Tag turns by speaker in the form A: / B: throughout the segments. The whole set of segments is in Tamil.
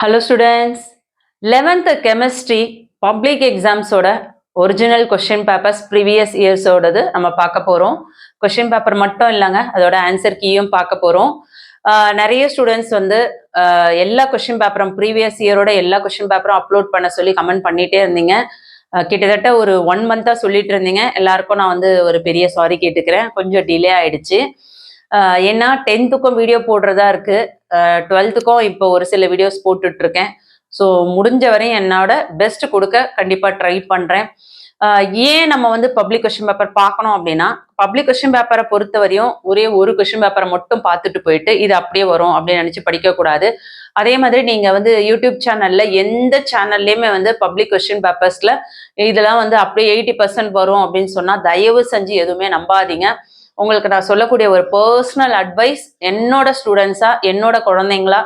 A: Hello students, 11th chemistry public exams ஓட ஒரிஜினல் கொஸ்டின் பேப்பர்ஸ் ப்ரீவியஸ் இயர்ஸோடது நம்ம பார்க்க போகிறோம். கொஸ்டின் பேப்பர் மட்டும் இல்லைங்க, அதோட ஆன்சர் கீயும் பார்க்க போகிறோம். நிறைய ஸ்டூடெண்ட்ஸ் வந்து எல்லா கொஸ்டின் பேப்பரும் ப்ரீவியஸ் இயரோட எல்லா கொஸ்டின் பேப்பரும் அப்லோட் பண்ண சொல்லி கமெண்ட் பண்ணிகிட்டே இருந்தீங்க. கிட்டத்தட்ட ஒரு 1 மந்த்தாக சொல்லிட்டு இருந்தீங்க. எல்லாருக்கும் நான் வந்து ஒரு பெரிய சாரி கேட்டுக்கிறேன், கொஞ்சம் டிலே ஆயிடுச்சு. ஏன்னா 10th வீடியோ போடுறதா இருக்கு, 12th இப்போ ஒரு சில வீடியோஸ் போட்டுட்டு இருக்கேன். ஸோ முடிஞ்ச வரையும் என்னோட பெஸ்ட் கொடுக்க கண்டிப்பாக ட்ரை பண்ணுறேன். ஏன் நம்ம வந்து பப்ளிக் கொஸ்டின் பேப்பர் பார்க்கணும் அப்படின்னா, பப்ளிக் கொஸ்டின் பேப்பரை பொறுத்த வரையும் ஒரே ஒரு கொஸ்டின் பேப்பரை மட்டும் பார்த்துட்டு போயிட்டு இது அப்படியே வரும் அப்படின்னு நினச்சி படிக்கக்கூடாது. அதே மாதிரி நீங்கள் வந்து யூடியூப் சேனலில் எந்த சேனல்லையுமே வந்து பப்ளிக் கொஸ்டின் பேப்பர்ஸில் இதெல்லாம் வந்து அப்படியே 80% வரும் அப்படின்னு சொன்னால் தயவு செஞ்சு எதுவுமே நம்பாதீங்க. உங்களுக்கு நான் சொல்லக்கூடிய ஒரு பர்சனல் அட்வைஸ், என்னோட ஸ்டூடெண்ட்ஸா என்னோட குழந்தைங்களா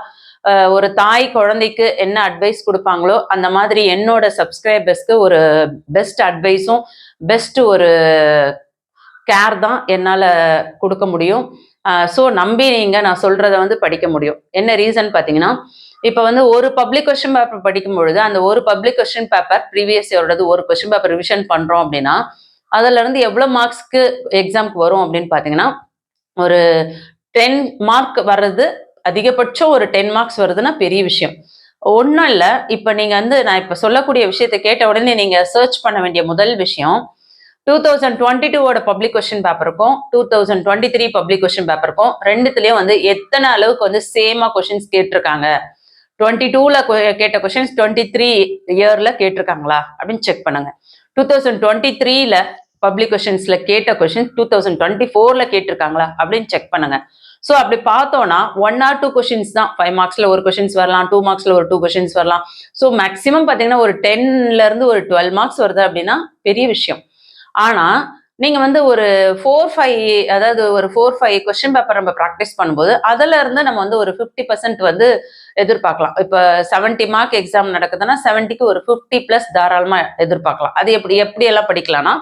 A: ஒரு தாய் குழந்தைக்கு என்ன அட்வைஸ் கொடுப்பாங்களோ அந்த மாதிரி என்னோட சப்ஸ்கிரைபர்ஸ்க்கு ஒரு பெஸ்ட் அட்வைஸும் பெஸ்ட் ஒரு கேர் தான் என்னால் கொடுக்க முடியும். ஸோ நம்பி நீங்கள் நான் சொல்கிறத வந்து படிக்க முடியும். என்ன ரீசன் பார்த்தீங்கன்னா, இப்போ வந்து ஒரு பப்ளிக் கொஸ்டின் பேப்பர் படிக்கும் பொழுது அந்த ஒரு பப்ளிக் கொஸ்டின் பேப்பர் ப்ரீவியஸ் இயரோடது ஒரு கொஸ்டின் பேப்பர் ரிவிஷன் பண்ணுறோம் அப்படின்னா அதுல இருந்து எவ்வளவு மார்க்ஸ்க்கு எக்ஸாம்க்கு வரும் அப்படின்னு பாத்தீங்கன்னா, ஒரு 10 மார்க் வர்றது, அதிகபட்சம் ஒரு 10 மார்க்ஸ் வருதுன்னா பெரிய விஷயம். ஒன்றும் இல்லை, இப்போ நீங்க வந்து நான் இப்போ சொல்லக்கூடிய விஷயத்தை கேட்ட உடனே நீங்க சர்ச் பண்ண வேண்டிய முதல் விஷயம் 2022 பப்ளிக் கொஸ்டின் பேப்பருக்கும் 2023 பப்ளிக் கொஸ்டின் பேப்பருக்கும் ரெண்டுத்துலயும் வந்து எத்தனை அளவுக்கு வந்து சேமா கொஸ்டின்ஸ் கேட்டிருக்காங்க, 22ல கேட்ட கொஸ்டின்ஸ் 23 இயர்ல கேட்டிருக்காங்களா அப்படின்னு செக் பண்ணுங்க. 2023ல பப்ளிக் கொஸ்டின்ஸ்ல கேட்ட கொஸ்டின் 2024ல கேட்டிருக்காங்களா அப்படின்னு செக் பண்ணுங்க. ஸோ அப்படி பார்த்தோம்னா 1 or 2 கொஸ்டின்ஸ் தான், 5 மார்க்ஸ்ல ஒரு கொஸ்டின்ஸ் வரலாம், 2 மார்க்ஸ்ல ஒரு 2 கொஸ்டின்ஸ் வரலாம். ஸோ மேக்ஸிமம் பார்த்தீங்கன்னா ஒரு 10ல இருந்து ஒரு 12 மார்க்ஸ் வருது அப்படின்னா பெரிய விஷயம். ஆனா நீங்க வந்து ஒரு 4-5 அதாவது ஒரு 4-5 கொஸ்டின் பேப்பர் நம்ம ப்ராக்டிஸ் பண்ணும்போது அதுல இருந்து நம்ம வந்து ஒரு 50% வந்து எதிர்பார்க்கலாம். இப்போ 70 மார்க் எக்ஸாம் நடக்குதுன்னா 70க்கு ஒரு 50+ தாராளமா எதிர்பார்க்கலாம். அது எப்படி எல்லாம் படிக்கலாம்னா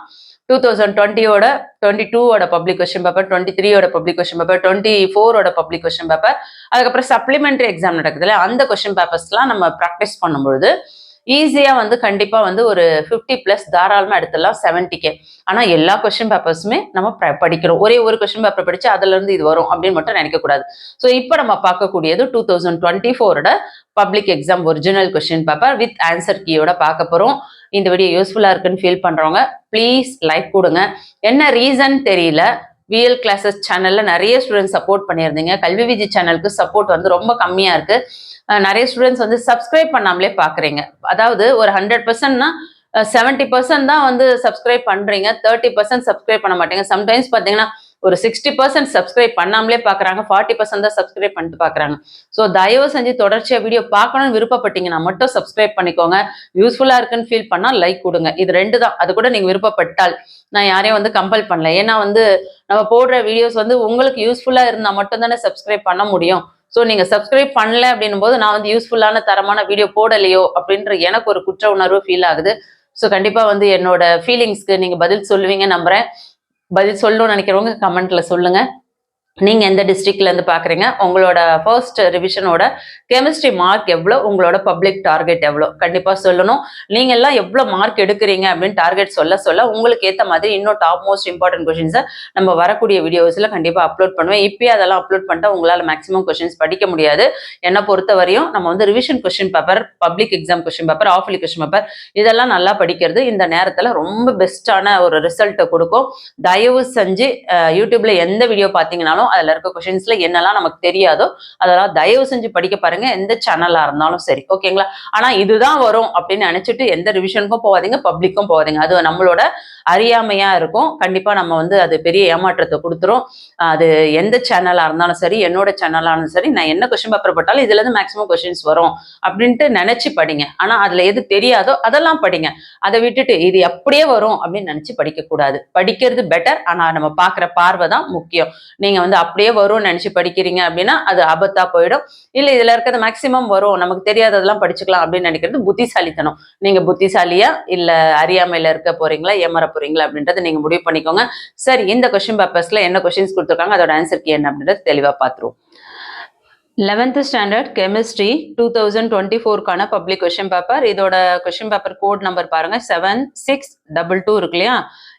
A: 2020 22 public question paper, 23 public question paper, 24 public question paper, அதுக்கப்புறம் சப்ளிமெண்டரி எக்ஸாம் நடக்குதுல்ல அந்த கொஸ்டின் பேப்பர்ஸ்லாம் நம்ம ப்ராக்டிஸ் பண்ணும்பொழுது ஈஸியா வந்து கண்டிப்பா வந்து ஒரு 50+ தாராளமா எடுத்துடலாம் 70K. ஆனா எல்லா கொஸ்டின் பேப்பர்ஸுமே நம்ம படிக்கிறோம். ஒரே ஒரு கொஸ்டின் பேப்பர் படிச்சு அதுல இருந்து இது வரும் அப்படின்னு மட்டும் நினைக்க கூடாது. ஸோ இப்போ நம்ம பார்க்கக்கூடியது 2024 public exam original question paper with answer கீயோட பார்க்க போறோம். இந்த வீடியோ யூஸ்ஃபுல்லா இருக்குன்னு ஃபீல் பண்றவங்க ப்ளீஸ் லைக் கொடுங்க. என்ன ரீசன் தெரியல, விஎல் கிளாஸஸ் சேனல்ல நிறைய ஸ்டூடெண்ட்ஸ் சப்போர்ட் பண்ணியிருந்தீங்க. கல்வி விஜி சேனலுக்கு சப்போர்ட் வந்து ரொம்ப கம்மியா இருக்கு. நிறைய ஸ்டூடெண்ட்ஸ் வந்து சப்ஸ்கிரைப் பண்ணாமலே பாக்குறீங்க. அதாவது ஒரு 100%னா 70% தான் வந்து சப்ஸ்கிரைப் பண்றீங்க, 30% சப்ஸ்கிரைப் பண்ண மாட்டீங்க. சம்டைம்ஸ் பாத்தீங்கன்னா ஒரு 60% சப்ஸ்கிரைப் பண்ணாமலே பாக்குறாங்க, 40% தான் சப்ஸ்கிரைப் பண்ணிட்டு பாக்குறாங்க. ஸோ தயவு செஞ்சு தொடர்ச்சியா வீடியோ பார்க்கணும்னு விருப்பப்பட்டீங்கன்னா மட்டும் சப்ஸ்கிரைப் பண்ணிக்கோங்க. யூஸ்ஃபுல்லா இருக்குன்னு ஃபீல் பண்ணா லைக் கொடுங்க. இது 2 தான். அது கூட நீங்க விருப்பப்பட்டால், நான் யாரையும் வந்து கம்பல் பண்ணல. ஏன்னா வந்து நம்ம போடுற வீடியோஸ் வந்து உங்களுக்கு யூஸ்ஃபுல்லா இருந்தா மட்டும் தானே சப்ஸ்கிரைப் பண்ண முடியும். ஸோ நீங்கள் சப்ஸ்கிரைப் பண்ணல அப்படின்னும் போது நான் வந்து யூஸ்ஃபுல்லான தரமான வீடியோ போடலையோ அப்படின்ற எனக்கு ஒரு குற்ற உணர்வு ஃபீல் ஆகுது. ஸோ கண்டிப்பாக வந்து என்னோட ஃபீலிங்ஸ்க்கு நீங்கள் பதில் சொல்லுவீங்க நம்புறேன். பதில் சொல்லணும்னு நினைக்கிறவங்க கமெண்ட்ல சொல்லுங்க. நீங்க எந்த டிஸ்ட்ரிக்ட்ல இருந்து பாக்குறீங்க, உங்களோட ஃபர்ஸ்ட் ரிவிஷனோட கெமிஸ்ட்ரி மார்க் எவ்வளோ, உங்களோட பப்ளிக் டார்கெட் எவ்வளோ கண்டிப்பா சொல்லணும். நீங்க எல்லாம் எவ்வளோ மார்க் எடுக்கிறீங்க அப்படின்னு டார்கெட் சொல்ல உங்களுக்கு ஏற்ற மாதிரி இன்னும் டாப் மோஸ்ட் இம்பார்ட்டன்ட் கொஸ்டின்ஸை நம்ம வரக்கூடிய வீடியோஸ்ல கண்டிப்பா அப்லோட் பண்ணுவேன். இப்பயே அதெல்லாம் அப்லோட் பண்ணிட்டா உங்களால மேக்ஸிமம் கொஸ்டின்ஸ் படிக்க முடியாது. என்னை பொறுத்த வரையும் நம்ம வந்து revision question paper, public exam question paper, half yearly question paper இதெல்லாம் நல்லா படிக்கிறது இந்த நேரத்துல ரொம்ப பெஸ்டான ஒரு ரிசல்ட்டை கொடுக்கும். தயவு செஞ்சு யூடியூப்ல எந்த வீடியோ பார்த்தீங்கன்னாலும் அதுல இருக்க கொஸ்டின்ஸ்ல என்னெல்லாம் நமக்கு தெரியாதோ அதெல்லாம் தயவு செஞ்சு படிக்க பாருங்க, எந்த சேனலா இருந்தாலும் சரி. ஓகேங்களா? ஆனா இதுதான் வரும் அப்படின்னு நினைச்சிட்டு எந்த ரிவிஷனுக்கும் போகாதீங்க, பப்ளிக்கும் போகாதீங்க. அது நம்மளோட அறியாமையா இருக்கும். கண்டிப்பா நம்ம வந்து அது பெரிய ஏமாற்றத்தை கொடுத்துரும். அது எந்த சேனலா இருந்தாலும் சரி, என்னோட சேனலா இருந்தாலும் சரி, நான் என்ன கொஸ்டின் பேப்பர் போட்டாலும் இதுல இருந்து மேக்ஸிமம் கொஸ்டின்ஸ் வரும் அப்படின்ட்டு நினைச்சு படிங்க. ஆனா அதுல எது தெரியாதோ அதெல்லாம் படிங்க. அதை விட்டுட்டு இது அப்படியே வரும் அப்படின்னு நினைச்சு படிக்க கூடாது. படிக்கிறது பெட்டர், ஆனா நம்ம பாக்குற பார்வை தான் முக்கியம். நீங்க வந்து அப்படியே வரும்னு நினைச்சு படிக்கிறீங்க அப்படின்னா அது ஆபத்தா போயிடும். இல்ல இதுல இருக்கிறது மேக்சிமம் வரும், நமக்கு தெரியாததெல்லாம் படிச்சுக்கலாம் அப்படின்னு நினைக்கிறது புத்திசாலித்தனம். நீங்க புத்திசாலியா இல்ல அறியாமையில இருக்க போறீங்களா, ஏமாற போறீங்களா அப்படின்றத நீங்க முடிவு பண்ணிக்கோங்க. சரி, இந்த கொஸ்டின் பேப்பர்ஸ்ல என்ன கொஸ்டின்ஸ் கொடுத்துருக்காங்க, அதோட ஆன்சர் கீ என்ன அப்படின்றது தெளிவா பார்த்துருவோம். 11th ஸ்டாண்டர்ட் கெமிஸ்ட்ரி 2024க்கான பப்ளிக் கொஷின் பேப்பர். இதோட கொஷின் பேப்பர் கோட் நம்பர் பாருங்க 7622 இருக்கு இல்லையா,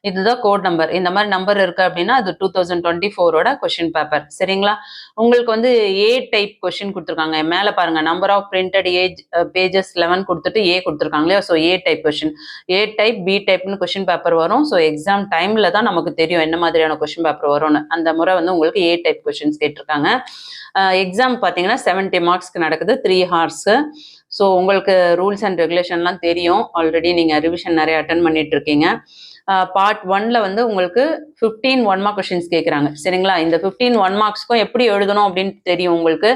A: இதுதான் கோட் நம்பர். இந்த மாதிரி நம்பர் இருக்கு அப்படின்னா அது 2024ஓட கொஷின் பேப்பர். சரிங்களா? உங்களுக்கு வந்து ஏ டைப் கொஷின் கொடுத்துருக்காங்க. மேல பாருங்க நம்பர் ஆஃப் பிரிண்டட் ஏஜ் பேஜஸ் 11 கொடுத்துட்டு ஏ கொடுத்துருக்காங்க இல்லையா. So A type question, A type B டைப்னு கொஷின் பேப்பர் வரும். ஸோ எக்ஸாம் டைம்ல தான் நமக்கு தெரியும் என்ன மாதிரியான கொஷின் பேப்பர் வரும்னு. அந்த முறை வந்து உங்களுக்கு ஏ டைப் கொஷின்ஸ் கேட்டிருக்காங்க. எக்ஸாம் பார்த்தீங்கன்னா 70 மார்க்ஸ்க்கு நடக்குது, 3 ஹார்ஸ்க்கு. ஸோ உங்களுக்கு ரூல்ஸ் அண்ட் ரெகுலேஷன்லாம் தெரியும். ஆல்ரெடி நீங்கள் ரிவிஷன் நிறைய அட்டன் பண்ணிட்டு இருக்கீங்க. பார்ட் 1ல வந்து உங்களுக்கு 15 1 மார்க் கொஷின்ஸ் கேட்குறாங்க. சரிங்களா? இந்த 15 1 மார்க்ஸ்க்கும் எப்படி எழுதணும் அப்படின்னு தெரியும் உங்களுக்கு.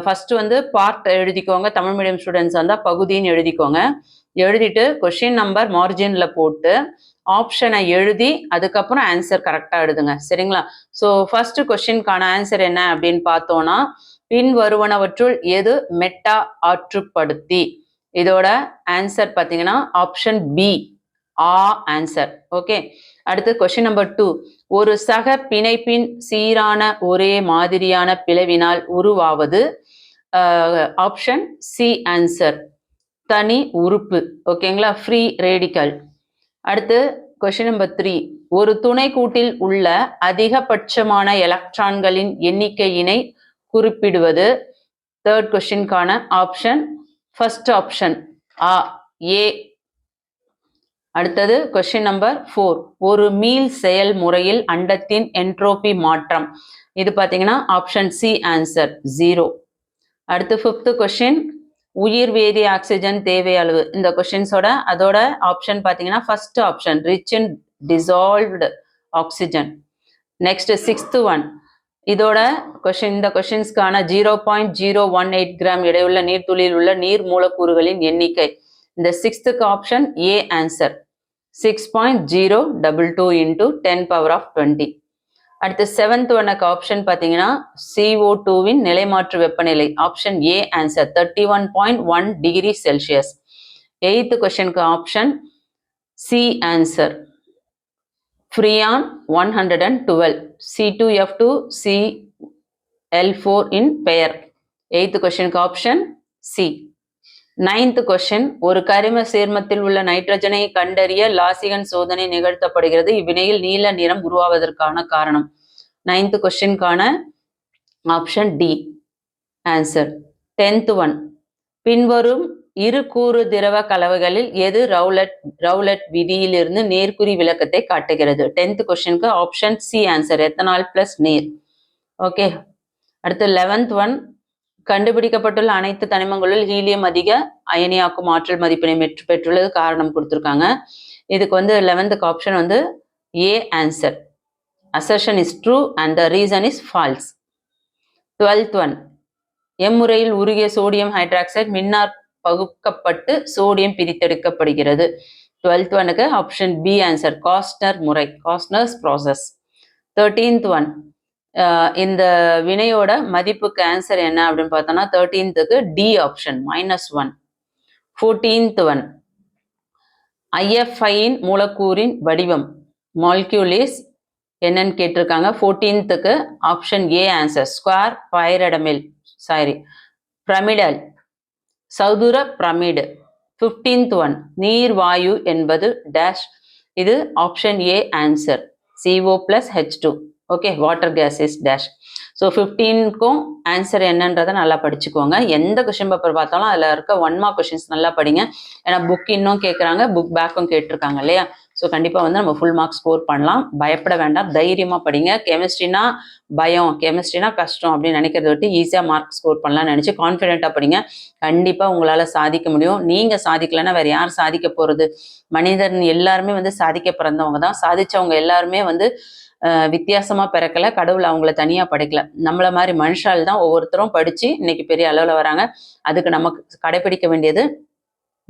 A: ஃபர்ஸ்ட் வந்து பார்ட் எழுதிக்கோங்க. தமிழ் மீடியம் ஸ்டூடெண்ட்ஸ் வந்தால் பகுதின்னு எழுதிக்கோங்க. எழுதிட்டு கொஷின் நம்பர் மார்ஜினில் போட்டு ஆப்ஷனை எழுதி அதுக்கப்புறம் ஆன்சர் கரெக்டாக எழுதுங்க. சரிங்களா? ஸோ ஃபர்ஸ்ட் கொஸ்டின்கான ஆன்சர் என்ன அப்படின்னு பார்த்தோம்னா, பின் வருவனவற்றுள் எது மெட்டா ஆற்றுப்படுத்தி. இதோட ஆன்சர் பார்த்தீங்கன்னா ஆப்ஷன் பி, ஆ ஆன்சர். ஓகே. அடுத்து கொஸ்டின் நம்பர் 2, ஒரு சக பிணைப்பின் சீரான ஒரே மாதிரியான பிளவினால் உருவாவது. ஆப்ஷன் சி ஆன்சர், தனி உறுப்பு. ஓகேங்களா? Free radical. அடுத்து கொஸ்டின் நம்பர் 3, ஒரு துணைக்கூட்டில் உள்ள அதிகபட்சமான எலக்ட்ரான்களின் எண்ணிக்கையினை குறிப்பிடுவது. தேர்ட் கொஸ்டின்கான ஆப்ஷன் ஃபர்ஸ்ட் ஆப்ஷன் ஆ, ஏ. அடுத்தது கொஸ்டின் நம்பர் 4, ஒரு மீள் செயல்முறையில் அண்டத்தின் என்ட்ரோபி மாற்றம். இது பார்த்தீங்கன்னா ஆப்ஷன் சி ஆன்சர் 0. அடுத்து 5th கொஸ்டின், உயிர் வேதி ஆக்சிஜன் தேவை அளவு. இந்த கொஸ்டின்ஸோட அதோட ஆப்ஷன் பார்த்தீங்கன்னா first option rich in dissolved oxygen. Next 6th one, இதோட கொஸ்டின், இந்த கொஸ்டின்ஸ்க்கான 0.018 கிராம் எடையுள்ள நீர்த்துளியில் உள்ள நீர் மூலக்கூறுகளின் எண்ணிக்கை. இந்த 6th option A answer 6.022 into 10⁻20. அடுத்து 7th ஒன்னுக்கு ஆப்ஷன் பார்த்தீங்கன்னா CO2வின் நிலைமாற்று வெப்பநிலை. Option A answer 31.1 degree Celsius. 8th கொஸ்டினுக்கு option C answer freon 112 C2F2 Cl4 இன் பெயர். 8th கொஸ்டினுக்கு ஆப்ஷன் சி. 9th கொஸ்டின், ஒரு கரிம சேர்மத்தில் உள்ள நைட்ரஜனை கண்டறிய லாசிகன் சோதனை நிகழ்த்தப்படுகிறது. இவ்வினையில் நீல நிறம் உருவாவதற்கான காரணம். 9th கொஸ்டின்கான option D answer. 10th one, பின்வரும் இரு கூறு திரவ கலவைகளில் எது ரவுலட் விதியிலிருந்து நேர்குறி விளக்கத்தை காட்டுகிறது. 10th கொஸ்டினுக்கு option C answer ethanol plus நீர். ஓகே. அடுத்து 11th ஒன், கண்டுபிடிக்கப்பட்டுள்ள அனைத்து தனிமங்களில் ஹீலியம் அதிக அயனியாக்கும் ஆற்றல் மதிப்பினை பெற்றுள்ளது காரணம் கொடுத்துருக்காங்க. இதுக்கு வந்து 11th ஆப்ஷன் வந்து A answer, assertion is true and the reason is false. 12th one, எம்முறையில் உருகிய சோடியம் ஹைட்ராக்சைடு மின்னார் பகுக்கப்பட்டு சோடியம் பிரித்தெடுக்கப்படுகிறது. 12th ஒனுக்கு ஆப்ஷன் பி ஆன்சர், காஸ்ட்னர் முறை, காஸ்ட்னர்ஸ் ப்ராசஸ். 13th ஒன், இந்த வினையோட மதிப்புக்கு ஆன்சர் என்ன அப்படின்னு பார்த்தோம்னா 13th D option -1. 14th one, IFIயின் மூலக்கூறின் வடிவம் மாலிக்யூலிஸ் என்னன்னு கேட்டிருக்காங்க. 14th option A answer square pyramidal pyramidal சதுர பிரமிடு. 15th ஒன், நீர் வாயு என்பது டேஷ். இது option A answer CO+H2. Okay, water gas is dash. So 15க்கும் ஆன்சர் என்னன்றதை நல்லா படிச்சுக்கோங்க. எந்த கொஷின் பேப்பர் பார்த்தாலும் அதில் இருக்க 1 மார்க் கொஷின்ஸ் நல்லா படிங்க. ஏன்னா புக் இன்னும் கேட்குறாங்க, புக் பேக்கும் கேட்டிருக்காங்க இல்லையா. ஸோ கண்டிப்பாக வந்து நம்ம ஃபுல் மார்க் ஸ்கோர் பண்ணலாம். பயப்பட வேண்டாம், தைரியமாக படிங்க. கெமிஸ்ட்ரினா பயம், கெமிஸ்ட்ரினா கஷ்டம் அப்படின்னு நினைக்கிறத விட்டு ஈஸியாக மார்க் ஸ்கோர் பண்ணலாம்னு நினச்சி கான்ஃபிடென்ட்டாக படிங்க. கண்டிப்பாக உங்களால் சாதிக்க முடியும். நீங்கள் சாதிக்கலைன்னா வேறு யார் சாதிக்க போகிறது? மனிதன் எல்லாருமே வந்து சாதிக்க பிறந்தவங்க தான். சாதிச்சவங்க எல்லாருமே வந்து வித்தியாசமா பிறக்கல, கடவுள் அவங்கள தனியா படைக்கல. நம்மள மாதிரி மனுஷால் தான் ஒவ்வொருத்தரும் படிச்சு இன்னைக்கு பெரிய அளவுல வராங்க. அதுக்கு நமக்கு கடைபிடிக்க வேண்டியது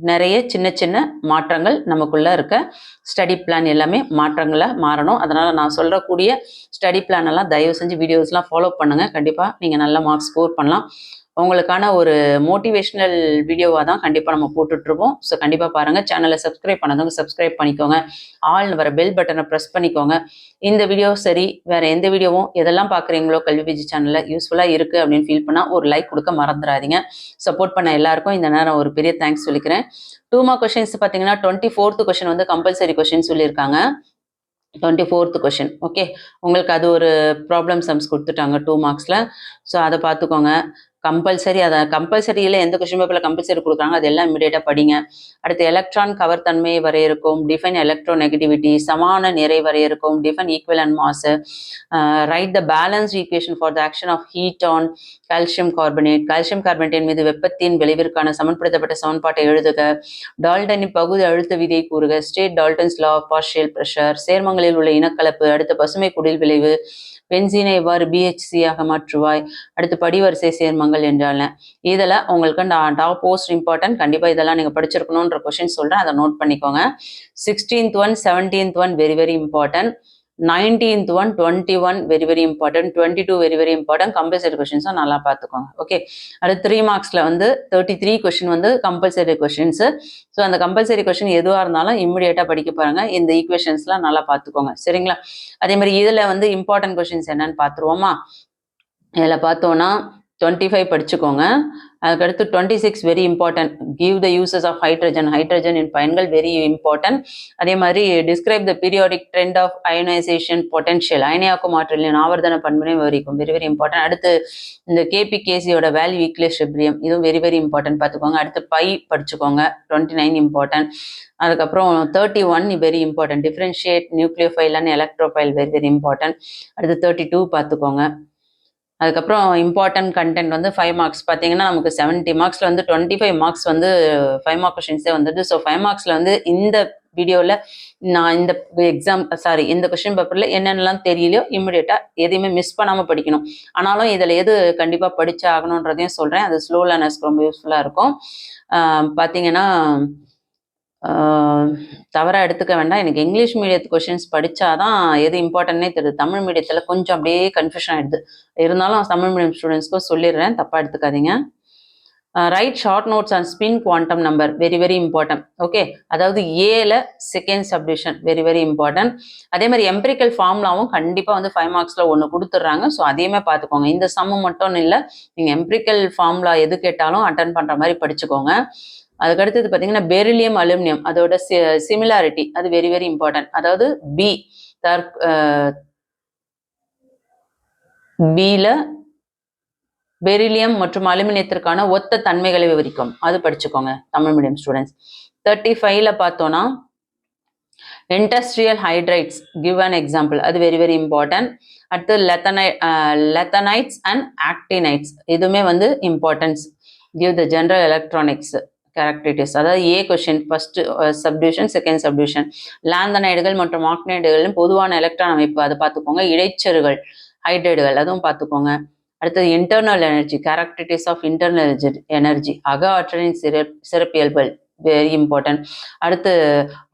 A: நிறைய சின்ன சின்ன மாற்றங்கள். நமக்குள்ள இருக்க ஸ்டடி பிளான் எல்லாமே மாற்றங்களா மாறணும். அதனால நான் சொல்லக்கூடிய ஸ்டடி பிளான் எல்லாம் தயவு செஞ்சு வீடியோஸ்லாம் ஃபாலோ பண்ணுங்க. கண்டிப்பா நீங்க நல்ல மார்க்ஸ் ஸ்கோர் பண்ணலாம். உங்களுக்கான ஒரு மோட்டிவேஷனல் வீடியோவாக தான் கண்டிப்பாக நம்ம போட்டுட்ருக்கோம். ஸோ கண்டிப்பாக பாருங்கள். சேனலை சப்ஸ்கிரைப் பண்ணாதவங்க சப்ஸ்கிரைப் பண்ணிக்கோங்க. ஆல்னு வர பெல் பட்டனை ப்ரெஸ் பண்ணிக்கோங்க. இந்த வீடியோ சரி வேறு எந்த வீடியோவும் எதெல்லாம் பார்க்குறீங்களோ கல்வி விஜி சேனலில் யூஸ்ஃபுல்லாக இருக்குது அப்படின்னு ஃபீல் பண்ணால் ஒரு லைக் கொடுக்க மறந்துடாதீங்க. சப்போர்ட் பண்ண எல்லாருக்கும் இந்த நேரம் ஒரு பெரிய தேங்க்ஸ் சொல்லிக்கிறேன். 2 மார்க் கொஷின்ஸ் பார்த்தீங்கன்னா 24th கொஷின் வந்து கம்பல்சரி கொஷின் சொல்லியிருக்காங்க. 24th question okay. உங்களுக்கு அது ஒரு ப்ராப்ளம் சம்ஸ் கொடுத்துட்டாங்க 2 மார்க்ஸில். ஸோ அதை பார்த்துக்கோங்க. கம்பல்சரி அதை கம்பல்சரியில் எந்த கொஷின் பேப்பரில் கம்பல்சரி கொடுக்குறாங்க அது எல்லாம் இமீடியட்டாக படிங்க. அடுத்து எலக்ட்ரான் கவர் தன்மையை வரையறுக்கும், டிஃபைன் எலக்ட்ரோ நெகட்டிவிட்டி, சமான நிறை வரையறுக்கும், define equivalent mass, write the balanced equation for the action of heat on calcium carbonate, calcium கார்பனேட்டின் மீது வெப்பத்தின் விளைவிற்கான சமன்படுத்தப்பட்ட சமன்பாட்டை எழுதுக, டால்டனின் பகுதி அழுத்த விதியை கூறுக, state Dalton's law of partial pressure, சேர்மங்களில் உள்ள இனக்கலப்பு, அடுத்த பசுமை குடில் விளைவு, பென்சீனை எவ்வாறு BHC-ஆக மாற்றுவாய், அடுத்து படிவரிசை சேர்மங்கள் என்றால் இதில் உங்களுக்கு டாப் போஸ்ட் இம்பார்ட்டன்ட். கண்டிப்பாக இதெல்லாம் நீங்கள் படிச்சிருக்கணுன்ற கொஷின் சொல்கிறேன், அதை நோட் பண்ணிக்கோங்க. 16th one 17th one very very important. 19th one 21 very very important. 22 very very important. Compulsory கொஷின்ஸும் நல்லா பார்த்துக்கோங்க. ஓகே. அடுத்து 3 மார்க்ஸில் வந்து 33 கொஷின் வந்து கம்பல்சரி கொஷின்ஸு. ஸோ அந்த கம்பல்சரி கொஷின் எதுவாக இருந்தாலும் இம்மிடியேட்டாக படிக்க பாருங்க. இந்த ஈக்குவேஷன்ஸ்லாம் நல்லா பார்த்துக்கோங்க சரிங்களா. அதே மாதிரி இதில் வந்து இம்பார்ட்டன்ட் கொஷின்ஸ் என்னன்னு பார்த்துருவோமா. இதில் பார்த்தோன்னா 25 படிச்சுக்கோங்க. அதுக்கடுத்து 26 very important. Give the uses of hydrogen, ஹைட்ரஜனின் பயன்கள் வெரி இம்பார்ட்டன்ட். அதே மாதிரி describe the periodic trend of ionisation potential, அயனியாக்கும் ஆற்றலின் ஆவர்த்தன பண்பினை விவரிக்கும் வெரி வெரி இம்பார்ட்டன்ட். அடுத்து இந்த KPKCயோட வேல்யூ ஈக்லிபிரியம் இதுவும் வெரி வெரி இம்பார்ட்டன்ட் பார்த்துக்கோங்க. அடுத்து பை படிச்சுக்கோங்க 29 இம்பார்ட்டன்ட். அதுக்கப்புறம் 31 very important. Differentiate nucleophile and electrophile very very important. அடுத்து 32 பார்த்துக்கோங்க. அதுக்கப்புறம் இம்பார்ட்டன்ட் கண்டென்ட் வந்து 5 மார்க்ஸ் பார்த்தீங்கன்னா நமக்கு 70 மார்க்ஸில் வந்து 25 மார்க்ஸ் வந்து 5 மார்க் கொஷின்ஸே வந்துடுது. ஸோ 5 மார்க்ஸில் வந்து இந்த வீடியோவில் நான் இந்த இந்த கொஷின் பேப்பரில் என்னென்னலாம் தெரியலையோ இம்மிடியேட்டாக எதையுமே மிஸ் பண்ணாமல் படிக்கணும். ஆனாலும் இதில் எது கண்டிப்பாக படிச்சு ஆகணுன்றதையும் சொல்கிறேன். அது ஸ்லோ லேர்னர்ஸ்க்கு ரொம்ப யூஸ்ஃபுல்லாக இருக்கும். பார்த்தீங்கன்னா தவறாக எடுத்துக்க வேண்டாம். எனக்கு இங்கிலீஷ் மீடியத்து கொஷின்ஸ் படித்தாதான் எது இம்பார்ட்டன்னே தெரியுது. தமிழ் மீடியத்தில் கொஞ்சம் அப்படியே கன்ஃபியூஷன் ஆகிடுது. இருந்தாலும் தமிழ் மீடியம் ஸ்டூடெண்ட்ஸ்க்கும் சொல்லிடுறேன், தப்பாக எடுத்துக்காதீங்க. Right short notes and spin quantum number very very important. Okay. அதாவது ஏல second subdivision very very important. அதே மாதிரி எம்பிரிக்கல் ஃபார்முலாவும் கண்டிப்பாக வந்து 5 மார்க்ஸில் ஒன்று கொடுத்துட்றாங்க. ஸோ அதையுமே பார்த்துக்கோங்க. இந்த சம்மு மட்டும் இல்லை, நீங்கள் எம்பிரிக்கல் ஃபார்முலா எது கேட்டாலும் அட்டன் பண்ணுற மாதிரி படிச்சுக்கோங்க. அதுக்கடுத்தது பார்த்தீங்கன்னா பெரிலியம் அலுமினியம் அதோட சிமிலாரிட்டி அது வெரி வெரி இம்பார்ட்டன்ட். அதாவது பியில் பெரிலியம் மற்றும் அலுமினியத்திற்கான ஒத்த தன்மைகளை விவரிக்கும், அது படிச்சுக்கோங்க தமிழ் மீடியம் ஸ்டூடெண்ட்ஸ். 35ல பார்த்தோன்னா industrial hydrides give an example அது வெரி வெரி இம்பார்ட்டன்ட். அடுத்து லெத்தனைட்ஸ் அண்ட் ஆக்டினைட்ஸ் இதுவுமே வந்து importance. Give the general electronics characteristics அதாவது A question first subdivision second subdivision. லாந்தனைடுகள் மற்றும் ஆக்னைடுகளின் பொதுவான எலக்ட்ரான் அமைப்பு அதை பார்த்துக்கோங்க. இடைச்செருகள் ஹைட்ரைடுகள் அதுவும் பார்த்துக்கோங்க. அடுத்தது internal energy characteristics of internal energy அக ஆற்றலின் சிறப்பியல்புகள் வெரி இம்பார்ட்டன்ட். அடுத்து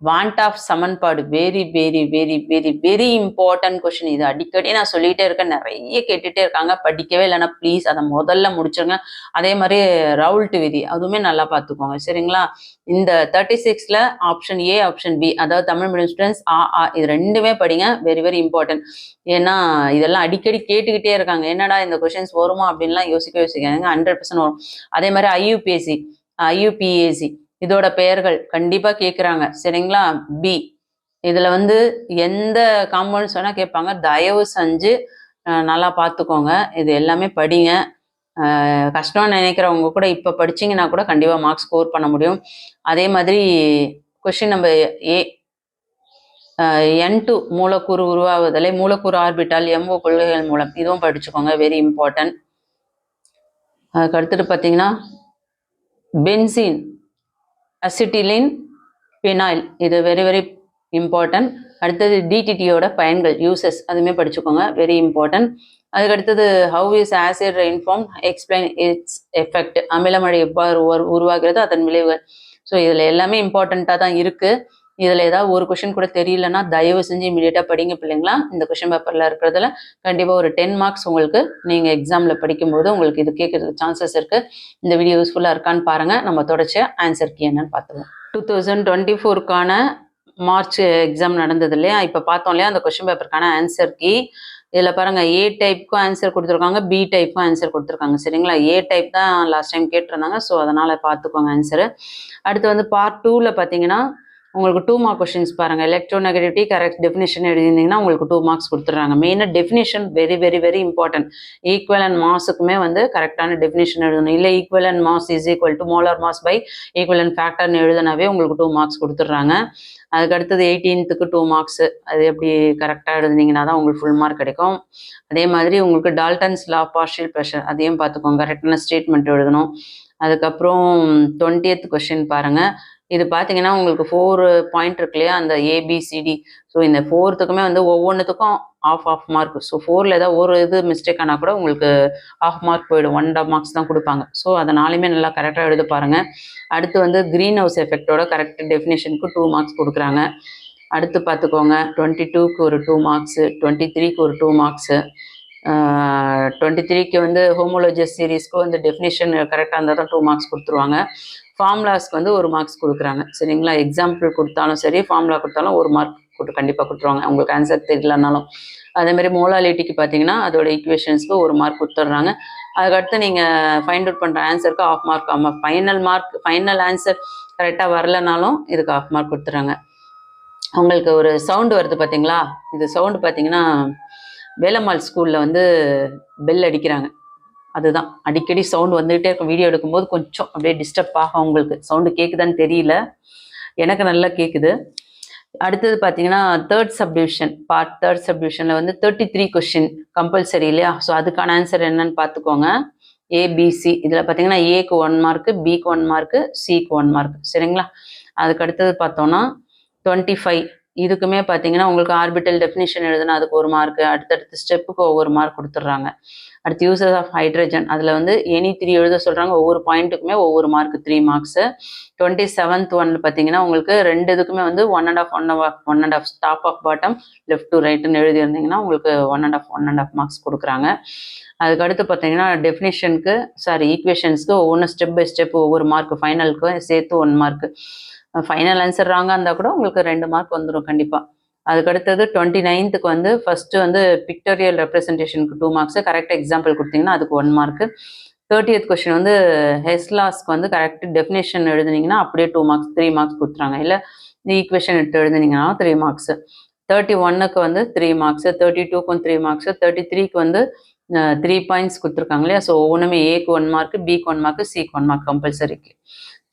A: வாண்ட் ஆஃப் சமன்பாடு very very very very very important question. இது அடிக்கடி நான் சொல்லிகிட்டே இருக்கேன், நிறைய கேட்டுகிட்டே இருக்காங்க, படிக்கவே இல்லைன்னா ப்ளீஸ் அதை முதல்ல முடிச்சுருங்க. அதே மாதிரி ரவுல்ட் விதி அதுவுமே நல்லா பார்த்துக்கோங்க சரிங்களா. இந்த 36ல ஆப்ஷன் ஏ ஆப்ஷன் பி அதாவது தமிழ் மீடியம் ஸ்டூடெண்ட்ஸ் இது ரெண்டுமே படிங்க வெரி வெரி இம்பார்ட்டன்ட். ஏன்னா இதெல்லாம் அடிக்கடி கேட்டுக்கிட்டே இருக்காங்க, என்னடா இந்த கொஷின்ஸ் வருமா அப்படின்லாம் யோசிக்காங்க. 100% வரும். அதே மாதிரி IUPAC இதோட பெயர்கள் கண்டிப்பா கேட்குறாங்க சரிங்களா. பி இதுல வந்து எந்த காம்பவுண்ட்ஸ் வேணா கேட்பாங்க, தயவு செஞ்சு நல்லா பார்த்துக்கோங்க. இது எல்லாமே படிங்க. கஷ்டம்னு நினைக்கிறவங்க கூட இப்போ படிச்சிங்கன்னா கூட கண்டிப்பாக மார்க்ஸ் ஸ்கோர் பண்ண முடியும். அதே மாதிரி கொஷின் நம்பர் ஏ N2 மூலக்கூறு உருவாவதில்லை, மூலக்கூறு ஆர்பிட்டால் MO கொள்கைகள் மூலம் இதுவும் படிச்சுக்கோங்க வெரி இம்பார்ட்டன்ட். அதுக்கு அடுத்துட்டு பார்த்தீங்கன்னா பென்சீன் அசிட்டிலின் பினாயில் இது வெரி வெரி இம்பார்ட்டன்ட். அடுத்தது DTTயோட பயன்கள் யூசஸ் அதுவுமே படிச்சுக்கோங்க வெரி இம்பார்ட்டன்ட். அதுக்கு அடுத்தது how is acid rain formed explain its effect அமிலமழை எவ்வாறு உருவாகிறது அதன் விளைவுகள். ஸோ இதில் எல்லாமே இம்பார்ட்டண்ட்டாக தான் இருக்குது. இதில் ஏதாவது ஒரு கொஷின் கூட தெரியலன்னா தயவு செஞ்சு இமீடியட்டாக படிங்க பிள்ளைங்களா. இந்த கொஷின் பேப்பரில் இருக்கிறதுல கண்டிப்பாக ஒரு 10 மார்க்ஸ் உங்களுக்கு நீங்கள் எக்ஸாமில் படிக்கும்போது உங்களுக்கு இது கேட்கறதுக்கு சான்சஸ் இருக்குது. இந்த வீடியோ யூஸ்ஃபுல்லாக இருக்கான்னு பாருங்கள். நம்ம தொடர்ச்சியாக ஆன்சர் கீ என்னன்னு பார்த்துருவோம். 2024க்கான மார்ச் எக்ஸாம் நடந்தது இல்லையா, இப்போ பார்த்தோம் இல்லையா அந்த கொஷின் பேப்பருக்கான ஆன்சர் கீ. இதில் பாருங்கள், ஏ டைப்புக்கும் ஆன்சர் கொடுத்துருக்காங்க, பி டைப்புக்கும் ஆன்சர் கொடுத்துருக்காங்க. சரிங்களா, ஏ டைப் தான் லாஸ்ட் டைம் கேட்டிருந்தாங்க, ஸோ அதனால் பார்த்துக்கோங்க ஆன்சரு. அடுத்து வந்து பார்ட் 2ல் பார்த்தீங்கன்னா உங்களுக்கு 2 மார்க் கொஸ்டின்ஸ் பாருங்கள். எலக்ட்ரோநெகட்டிவிட்டி கரெக்ட் டெஃபினேஷன் எழுதியிருந்தீங்கன்னா உங்களுக்கு 2 மார்க்ஸ் கொடுத்துட்றாங்க. மெயினாக definition very very very important. Equivalent மாஸுக்குமே வந்து கரெக்டான டெஃபினேஷன் எழுதணும். இல்லை equivalent mass is equal to molar mass by equivalent ஃபேக்டர்னு எழுதினாவே உங்களுக்கு 2 மார்க்ஸ் கொடுத்துட்றாங்க. அதுக்கு அடுத்தது 18க்கு 2 மார்க்ஸு. அது எப்படி கரெக்டாக எழுதுனீங்கன்னா தான் உங்களுக்கு ஃபுல் மார்க் கிடைக்கும். அதே மாதிரி உங்களுக்கு டால்டன்ஸ் லா பார்ஷியல் ப்ரெஷர் அதையும் பார்த்துக்கோங்க, கரெக்டான ஸ்டேட்மெண்ட் எழுதணும். அதுக்கப்புறம் 20th கொஸ்டின் பாருங்கள். இது பார்த்தீங்கன்னா உங்களுக்கு 4 பாயிண்ட் இருக்கு இல்லையா, அந்த ஏபிசிடி. ஸோ இந்த 4த்துக்குமே வந்து ஒவ்வொன்றுத்துக்கும் ஆஃப் மார்க். ஸோ 4ல் ஏதாவது ஒரு இது மிஸ்டேக் ஆனால் கூட உங்களுக்கு ஆஃப் மார்க் போயிடும், 1.5 மார்க்ஸ் தான் கொடுப்பாங்க. ஸோ அதனாலுமே நல்லா கரெக்டாக எழுத பாருங்கள். அடுத்து வந்து க்ரீன் ஹவுஸ் எஃபெக்டோட கரெக்ட் டெஃபினேஷனுக்கு 2 மார்க்ஸ் கொடுக்குறாங்க. அடுத்து பார்த்துக்கோங்க, 22க்கு ஒரு 2 மார்க்ஸு, 23க்கு ஒரு 2 மார்க்ஸு, 23க்கு வந்து ஹோமோலோஜியஸ் சீரீஸ்க்கு வந்து டெஃபினேஷன் கரெக்டாக இருந்தால் தான் 2 மார்க்ஸ் கொடுத்துருவாங்க. ஃபார்முலாஸ்க்கு வந்து 1 மார்க்ஸ் கொடுக்குறாங்க. சரிங்களா, எக்ஸாம்பிள் கொடுத்தாலும் சரி, ஃபார்முலா கொடுத்தாலும் 1 மார்க் கண்டிப்பாக கொடுத்துருவாங்க, உங்களுக்கு ஆன்சர் தெரியலனாலும். அதேமாதிரி மோலாலிட்டிக்கு பார்த்தீங்கன்னா அதோட ஈக்குவேஷன்ஸ்க்கு 1 மார்க் கொடுத்துட்றாங்க. அதுக்கடுத்து நீங்கள் ஃபைண்ட் அவுட் பண்ணுற ஆன்சருக்கு ஆஃப் மார்க். ஆமாம், ஃபைனல் ஆன்சர் கரெக்டாக வரலனாலும் இதுக்கு ஆஃப் மார்க் கொடுத்துட்றாங்க. உங்களுக்கு ஒரு சவுண்டு வருது பார்த்தீங்களா, இது சவுண்டு பார்த்தீங்கன்னா வேலம்மாள் ஸ்கூலில் வந்து பெல் அடிக்கிறாங்க. அதுதான் அடிக்கடி சவுண்டு வந்துகிட்டே இருக்கும். வீடியோ எடுக்கும்போது கொஞ்சம் அப்படியே டிஸ்டர்ப் ஆகும். உங்களுக்கு சவுண்டு கேட்குதான்னு தெரியல, எனக்கு நல்லா கேட்குது. அடுத்தது பார்த்தீங்கன்னா தேர்ட் சப்டிவிஷன், பார்ட் தேர்ட் சப்டிவிஷனில் வந்து 33 கொஸ்டின் கம்பல்சரி இல்லையா. ஸோ அதுக்கான ஆன்சர் என்னன்னு பார்த்துக்கோங்க. ஏபிசி இதில் பார்த்தீங்கன்னா ஏக்கு 1 மார்க்கு, பிக்கு 1 மார்க்கு, சிக்கு 1 மார்க். சரிங்களா, அதுக்கு அடுத்தது பார்த்தோன்னா 25 இதுக்குமே பார்த்தீங்கன்னா உங்களுக்கு ஆர்பிட்டல் டெஃபினிஷன் எழுதுனா அதுக்கு 1 மார்க்கு. அடுத்தடுத்த ஸ்டெப்புக்கு ஒவ்வொரு மார்க் கொடுத்துட்றாங்க. அடுத்து யூசஸ் ஆஃப் ஹைட்ரஜன் அதில் வந்து எனி 3 எழுத சொல்கிறாங்க. ஒவ்வொரு பாயிண்ட்டுக்குமே ஒவ்வொரு மார்க் 3 மார்க்ஸு. 27th ஒன்ல பார்த்தீங்கன்னா உங்களுக்கு 2 இதுக்குமே வந்து 1.5 top of bottom left to ரைட்டுன்னு எழுதியிருந்தீங்கன்னா உங்களுக்கு 1.5 மார்க்ஸ் கொடுக்குறாங்க. அதுக்கடுத்து பார்த்தீங்கன்னா டெஃபினிஷனுக்கு ஈக்குவேஷன்ஸ்க்கு ஒவ்வொன்று ஸ்டெப் பை ஸ்டெப் ஒவ்வொரு மார்க், ஃபைனலுக்கு சேர்த்து 1 மார்க். ஃபைனல் ஆன்சர் ராங்காக இருந்தால் கூட உங்களுக்கு 2 மார்க் வந்துடும் கண்டிப்பாக. அதுக்கடுத்தது 29th வந்து ஃபஸ்ட்டு வந்து பிக்டோரியல் ரெப்ரஸன்டேஷனுக்கு 2 மார்க்ஸு, கரெக்டாக எக்ஸாம்பிள் கொடுத்தீங்கன்னா அதுக்கு 1 மார்க்கு. 30th கொஸ்டின் வந்து ஹெஸ்லாஸ்க்கு வந்து கரெக்ட் டெஃபினேஷன் எழுதுனீங்கன்னா அப்படியே 2 மார்க்ஸ் 3 மார்க்ஸ் கொடுத்துறாங்க. இல்லை ஈக்குவேஷன் எடுத்து எழுதுனீங்கன்னா 3 மார்க்ஸு. 31க்கு வந்து 3 மார்க்ஸு, 32க்கும் 3 மார்க்ஸு, 33க்கு வந்து 3 பாயிண்ட்ஸ் கொடுத்துருக்காங்க இல்லையா. ஸோ ஒவ்வொன்றுமே ஏக்கு 1 மார்க்கு, பிக்கு 1 மார்க்கு, சிக்கு 1 மார்க் கம்பல்சரிக்கு.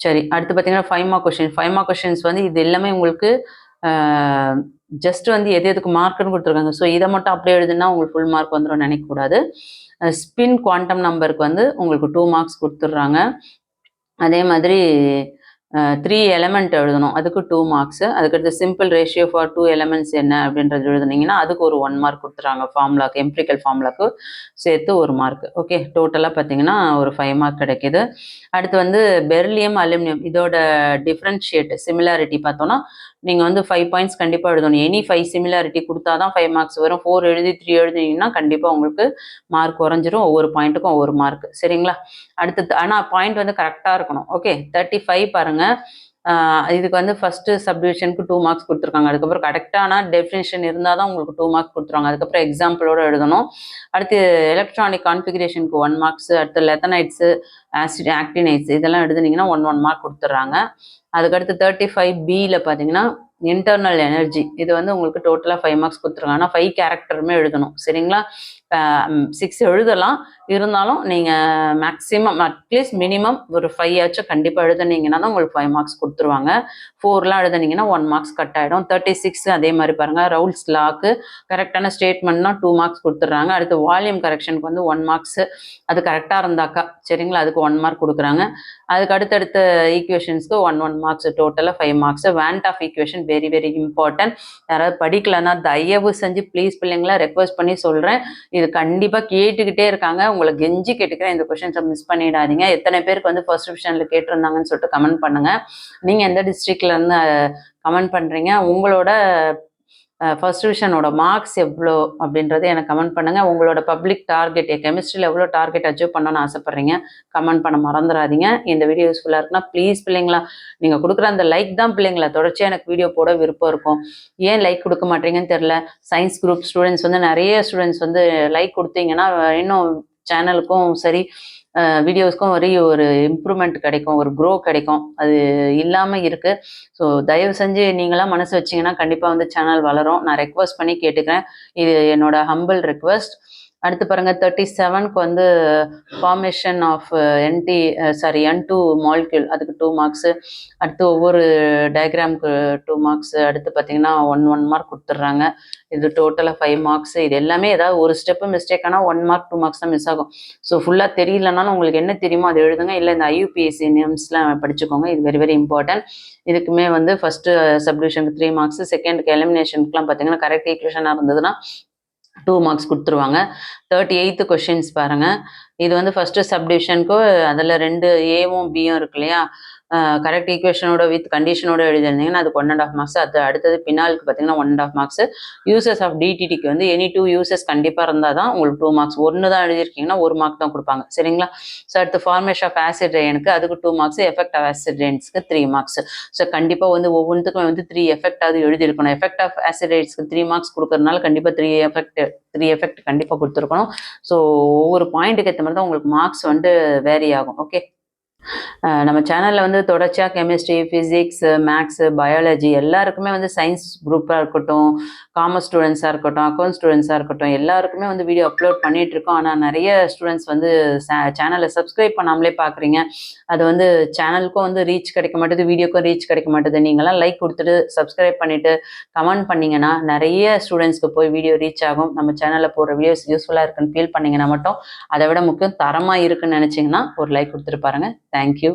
A: சரி, அடுத்து பார்த்தீங்கன்னா 5 மார்க் கொஸ்டின். 5 மார்க் கொஸ்டின்ஸ் வந்து இது எல்லாமே உங்களுக்கு ஜஸ்ட் வந்து எதுக்கு மார்க்குன்னு கொடுத்துருக்காங்க. ஸோ இதை மட்டும் அப்படியே எழுதுனா உங்களுக்கு ஃபுல் மார்க் வந்துடும் நினைக்கக்கூடாது. ஸ்பின் குவாண்டம் நம்பருக்கு வந்து உங்களுக்கு 2 மார்க்ஸ் கொடுத்துட்றாங்க. அதே மாதிரி 3 எலமெண்ட் எழுதணும், அதுக்கு 2 மார்க்ஸு. அதுக்கடுத்து சிம்பிள் ரேஷியோ ஃபார் 2 எலமெண்ட்ஸ் என்ன அப்படின்றது எழுதுனீங்கன்னா அதுக்கு ஒரு 1 மார்க் கொடுத்துறாங்க. ஃபார்முலாக்கு, எம்பிரிக்கல் ஃபார்முலாக்கு சேர்த்து 1 மார்க். ஓகே, டோட்டலாக பார்த்தீங்கன்னா ஒரு 5 மார்க் கிடைக்கிது. அடுத்து வந்து பெர்லியம் அலுமினியம் இதோட டிஃப்ரென்ஷியேட் சிமிலாரிட்டி பார்த்தோன்னா நீங்கள் வந்து 5 பாயிண்ட்ஸ் கண்டிப்பாக எழுதணும். எனி 5 சிமிலாரிட்டி கொடுத்தா தான் 5 மார்க்ஸ் வரும். 4 எழுதி 3 எழுதினீங்கன்னா கண்டிப்பாக உங்களுக்கு மார்க் குறைஞ்சிரும். ஒவ்வொரு பாயிண்ட்டுக்கும் ஒவ்வொரு மார்க். சரிங்களா, அடுத்தது ஆனால் பாயிண்ட் வந்து கரெக்டாக இருக்கணும். ஓகே, 35 பாருங்கள். இதுக்கு வந்து ஃபஸ்ட்டு சப்டிவிஷனுக்கு 2 மார்க்ஸ் கொடுத்துருக்காங்க. அதுக்கப்புறம் கரெக்டான டெஃபினேஷன் இருந்தால் தான் உங்களுக்கு 2 மார்க்ஸ் கொடுத்துருவாங்க. அதுக்கப்புறம் எக்ஸாம்பிளோடு எழுதணும். அடுத்து எலக்ட்ரானிக் கான்ஃபிகரேஷனுக்கு 1 மார்க்ஸு. அடுத்து லெத்தனைட்ஸு, ஆக்டினைட்ஸ் இதெல்லாம் எழுதுனீங்கன்னா 1 மார்க் கொடுத்துட்றாங்க. அதுக்கடுத்து 35Bயில் பார்த்தீங்கன்னா இன்டர்னல் எனர்ஜி இது வந்து உங்களுக்கு டோட்டலாக 5 மார்க்ஸ் கொடுத்துருக்காங்க. ஆனால் 5 கேரக்டருமே எழுதணும். சரிங்களா, 6 எழுதலாம், இருந்தாலும் நீங்கள் மேக்ஸிமம் அட்லீஸ்ட் மினிமம் ஒரு 5 ஆச்சும் கண்டிப்பாக எழுதுனீங்கன்னா தான் உங்களுக்கு 5 மார்க்ஸ் கொடுத்துருவாங்க. 4லாம் எழுதுனீங்கன்னா 1 மார்க்ஸ் கட் ஆகிடும். 36 அதே மாதிரி பாருங்கள், ரவுல்ஸ் லாக்கு கரெக்டான ஸ்டேட்மெண்ட்னா 2 மார்க்ஸ் கொடுத்துட்றாங்க. அடுத்து வால்யூம் கரெக்ஷனுக்கு வந்து 1 மார்க்ஸு, அது கரெக்டாக இருந்தாக்கா சரிங்களா, அதுக்கு 1 மார்க் கொடுக்குறாங்க. அதுக்கு அடுத்தடுத்த ஈக்குவேஷன்ஸ்க்கு 1 மார்க்ஸ், டோட்டலாக 5 மார்க்ஸ். வேண்ட் of equation very very important. யாராவது படிக்கலன்னா தயவு செஞ்சு ப்ளீஸ் பிள்ளைங்களா ரெக்வஸ்ட் பண்ணி சொல்கிறேன், இது கண்டிப்பாக கேட்டுக்கிட்டே இருக்காங்க. உங்களை கெஞ்சி கேட்டுக்கிறேன், இந்த கொஷின்ஸை மிஸ் பண்ணிடாதீங்க. எத்தனை பேருக்கு வந்து ஃபர்ஸ்ட் டிவிஷனில் கேட்டிருந்தாங்கன்னு சொல்லிட்டு கமெண்ட் பண்ணுங்கள். நீங்கள் எந்த டிஸ்ட்ரிக்ட்லேருந்து கமெண்ட் பண்ணுறீங்க, உங்களோட ஃபர்ஸ்ட் டிவிஷனோட மார்க்ஸ் எவ்வளோ அப்படின்றத எனக்கு கமெண்ட் பண்ணுங்கள். உங்களோட பப்ளிக் டார்கெட் கெமிஸ்ட்ரியில் எவ்வளோ டார்கெட் அச்சீவ் பண்ணணும்னு ஆசைப்பட்றீங்க கமெண்ட் பண்ண மறந்துடாதீங்க. இந்த வீடியோ யூஸ்ஃபுல்லாக இருக்குன்னா ப்ளீஸ் பிள்ளைங்களா, நீங்கள் கொடுக்குற அந்த லைக் தான் பிள்ளைங்களா தொடர்ச்சியாக எனக்கு வீடியோ போட விருப்பம் இருக்கும். ஏன் லைக் கொடுக்க மாட்டீங்கன்னு தெரில. சயின்ஸ் குரூப் ஸ்டூடெண்ட்ஸ் வந்து நிறைய ஸ்டூடெண்ட்ஸ் வந்து லைக் கொடுத்தீங்கன்னா இன்னும் சேனலுக்கும் சரி வீடியோஸ்க்கும் ஒரு இம்ப்ரூவ்மெண்ட் கிடைக்கும், ஒரு க்ரோ கிடைக்கும். அது இல்லாமல் இருக்குது. ஸோ தயவு செஞ்சு நீங்களாம் மனசு வச்சிங்கன்னா கண்டிப்பாக வந்து சேனல் வளரும். நான் ரெக்வஸ்ட் பண்ணி கேட்டுக்கிறேன். இது என்னோட ஹம்பிள் ரெக்வஸ்ட். அடுத்து பாருங்கள், 37க்கு வந்து ஃபார்மேஷன் ஆஃப் N2 மாலிக்யூல், அதுக்கு 2 மார்க்ஸு. அடுத்து ஒவ்வொரு டயக்ராமுக்கு 2 மார்க்ஸு. அடுத்து பார்த்தீங்கன்னா 1 மார்க் கொடுத்துட்றாங்க. இது டோட்டலாக 5 மார்க்ஸு. இது எல்லாமே ஏதாவது ஒரு ஸ்டெப்பு மிஸ்டேக் ஆனால் 1 மார்க் 2 மார்க்ஸ் தான் மிஸ் ஆகும். ஸோ ஃபுல்லாக தெரியலனாலும் உங்களுக்கு என்ன தெரியுமோ அதை எழுதுங்க. இல்லை இந்த IUPAC நேம்ஸ்லாம் படிச்சுக்கோங்க. இது வெரி வெரி இம்பார்ட்டன்ட். இதுக்குமே வந்து ஃபஸ்ட்டு சப்டிவிஷனுக்கு 3 மார்க்ஸு, செகண்டுக்கு எலிமினேஷனுக்குலாம் பார்த்தீங்கன்னா கரெக்ட் ஈக்குவேஷனாக இருந்ததுன்னா 2 மார்க்ஸ் கொடுத்துருவாங்க. 38th கொஷின்ஸ் பாருங்கள். இது வந்து ஃபஸ்ட்டு சப்டிவிஷனுக்கு அதில் 2 ஏவும் பியும் இருக்கு இல்லையா, கரெக்ட் ஈக்குவேஷனோட வித் கண்டிஷனோட எழுதிருந்தீங்கன்னா அதுக்கு 1.5 மார்க்ஸ். அது அடுத்தது பின்னாலுக்கு பார்த்தீங்கன்னா 1.5 மார்க்ஸ். யூசஸ் ஆஃப் DTTக்கு வந்து எனி 2 யூசஸ் கண்டிப்பாக இருந்தால் தான் உங்களுக்கு 2 மார்க்ஸ். 1 தான் எழுதியிருக்கீங்கன்னா 1 மார்க் தான் கொடுப்பாங்க, சரிங்களா? ஸோ அடுத்து ஃபார்மேஷன் ஆஃப் ஆசிட் ரெயினுக்கு அதுக்கு 2 மார்க்ஸ், எஃபெக்ட் ஆஃப் ஆசிட் ரெயின்ஸ்க்கு 3 மார்க்ஸ். ஸோ கண்டிப்பாக வந்து ஒவ்வொன்றுத்துக்கும் வந்து 3 எஃபெக்டாவது எழுதியிருக்கணும். எஃபெக்ட் ஆஃப் ஆசிட் ரெயின்ஸ்க்கு 3 மார்க்ஸ் கொடுக்கறதுனால கண்டிப்பாக 3 எஃபெக்ட் கண்டிப்பாக கொடுத்துருக்கணும். ஸோ ஒவ்வொரு பாயிண்ட்டுக்கு ஏற்ற மாதிரி தான் உங்களுக்கு மார்க்ஸ் வந்து வேரி ஆகும். ஓகே, நம்ம சேனலில் வந்து தொடர்ச்சியாக கெமிஸ்ட்ரி, ஃபிசிக்ஸ், மேக்ஸு, பயாலஜி எல்லாருக்குமே வந்து சயின்ஸ் குரூப்பாக இருக்கட்டும், காமர்ஸ் ஸ்டூடெண்ட்ஸாக இருக்கட்டும், அக்கௌண்ட் ஸ்டூடெண்ட்ஸாக இருக்கட்டும், எல்லாருக்குமே வந்து வீடியோ அப்லோட் பண்ணிகிட்ருக்கோம். ஆனால் நிறைய ஸ்டூடெண்ட்ஸ் வந்து சேனலை சப்ஸ்கிரைப் பண்ணாமலே பார்க்குறீங்க. அது வந்து சேனலுக்கும் வந்து ரீச் கிடைக்க மாட்டேது, வீடியோக்கும் ரீச் கிடைக்க மாட்டேது. நீங்களாம் லைக் கொடுத்துட்டு சப்ஸ்கிரைப் பண்ணிவிட்டு கமெண்ட் பண்ணிங்கன்னா நிறைய ஸ்டூடெண்ட்ஸ்க்கு போய் வீடியோ ரீச் ஆகும். நம்ம சேனலில் போடுற வீடியோஸ் யூஸ்ஃபுல்லாக இருக்குன்னு ஃபீல் பண்ணிங்கன்னா மட்டும், அதை விட முக்கியம் தரமாக இருக்குன்னு நினச்சிங்கன்னா ஒரு லைக் கொடுத்துட்டு பாருங்கள். Thank you.